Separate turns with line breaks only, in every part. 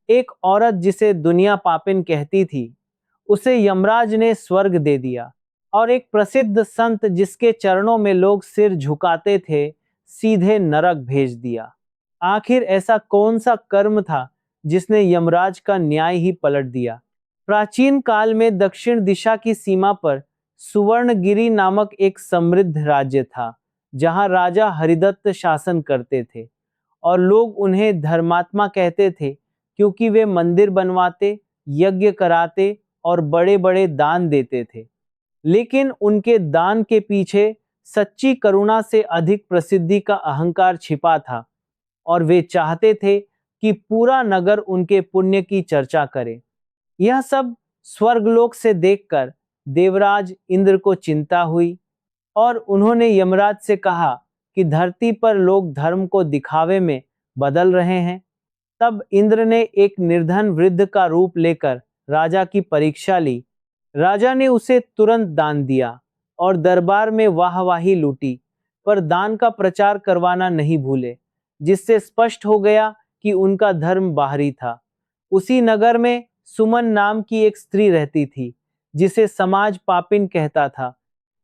एक औरत जिसे दुनिया पापिन कहती थी, उसे यमराज ने स्वर्ग दे दिया, और एक प्रसिद्ध संत जिसके चरणों में लोग सिर झुकाते थे, सीधे नरक भेज दिया। आखिर ऐसा कौन सा कर्म था जिसने यमराज का न्याय ही पलट दिया? प्राचीन काल में दक्षिण दिशा की सीमा पर सुवर्णगिरी नामक एक समृद्ध राज्य था, जहां राजा हरिदत्त शासन करते थे, और लोग उन्हें धर्मात्मा कहते थे क्योंकि वे मंदिर बनवाते, यज्ञ कराते और बड़े बड़े दान देते थे। लेकिन उनके दान के पीछे सच्ची करुणा से अधिक प्रसिद्धि का अहंकार छिपा था, और वे चाहते थे कि पूरा नगर उनके पुण्य की चर्चा करे। यह सब स्वर्गलोक से देखकर देवराज इंद्र को चिंता हुई, और उन्होंने यमराज से कहा कि धरती पर लोग धर्म को दिखावे में बदल रहे हैं। तब इंद्र ने एक निर्धन वृद्ध का रूप लेकर राजा की परीक्षा ली। राजा ने उसे तुरंत दान दिया और दरबार में वाहवाही लूटी, पर दान का प्रचार करवाना नहीं भूले, जिससे स्पष्ट हो गया कि उनका धर्म बाहरी था। उसी नगर में सुमन नाम की एक स्त्री रहती थी, जिसे समाज पापिन कहता था,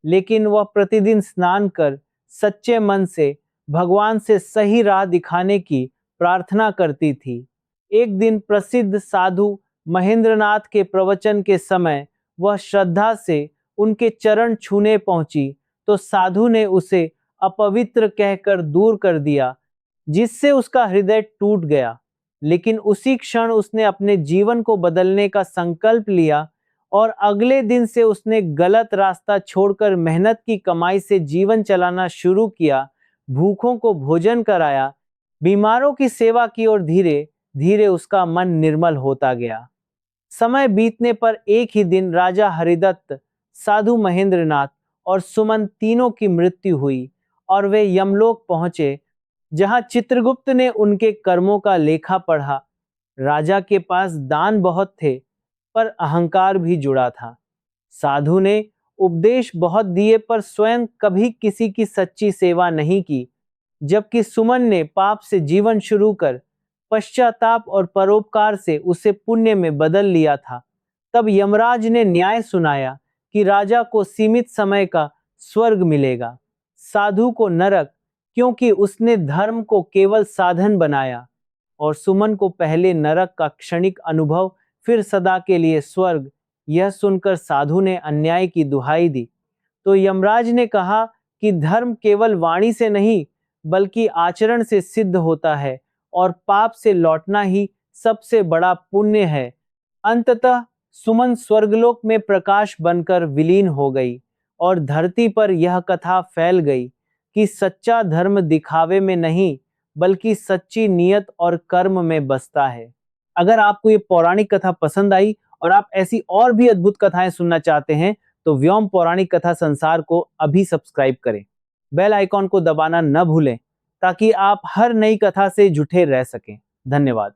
लेकिन वह प्रतिदिन स्नान कर सच्चे मन से भगवान से सही राह दिखाने की प्रार्थना करती थी। एक दिन प्रसिद्ध साधु महेंद्रनाथ के प्रवचन के समय वह श्रद्धा से उनके चरण छूने पहुंची, तो साधु ने उसे अपवित्र कहकर दूर कर दिया, जिससे उसका हृदय टूट गया। लेकिन उसी क्षण उसने अपने जीवन को बदलने का संकल्प लिया, और अगले दिन से उसने गलत रास्ता छोड़कर मेहनत की कमाई से जीवन चलाना शुरू किया, भूखों को भोजन कराया, बीमारों की सेवा की, और धीरे धीरे उसका मन निर्मल होता गया। समय बीतने पर एक ही दिन राजा हरिदत्त, साधु महेंद्रनाथ और सुमन तीनों की मृत्यु हुई, और वे यमलोक पहुंचे, जहां चित्रगुप्त ने उनके कर्मों का लेखा पढ़ा। राजा के पास दान बहुत थे, पर अहंकार भी जुड़ा था। साधु ने उपदेश बहुत दिए, पर स्वयं कभी किसी की सच्ची सेवा नहीं की, जबकि सुमन ने पाप से जीवन शुरू कर पश्चाताप और परोपकार से उसे पुण्य में बदल लिया था। तब यमराज ने न्याय सुनाया कि राजा को सीमित समय का स्वर्ग मिलेगा, साधु को नरक, क्योंकि उसने धर्म को केवल साधन बनाया, और सुमन को पहले नरक का क्षणिक अनुभव, फिर सदा के लिए स्वर्ग। यह सुनकर साधु ने अन्याय की दुहाई दी। तो यमराज ने कहा कि धर्म केवल वाणी से नहीं, बल्कि आचरण से सिद्ध होता है, और पाप से लौटना ही सबसे बड़ा पुण्य है। अंततः सुमन स्वर्गलोक में प्रकाश बनकर विलीन हो गई, और धरती पर यह कथा फैल गई कि सच्चा धर्म दिखावे में नहीं, बल्कि सच्ची नियत और कर्म में बसता है। अगर आपको ये पौराणिक कथा पसंद आई और आप ऐसी और भी अद्भुत कथाएं सुनना चाहते हैं, तो व्योम पौराणिक कथा संसार को अभी सब्सक्राइब करें। बेल आइकॉन को दबाना न भूलें, ताकि आप हर नई कथा से जुटे रह सकें। धन्यवाद।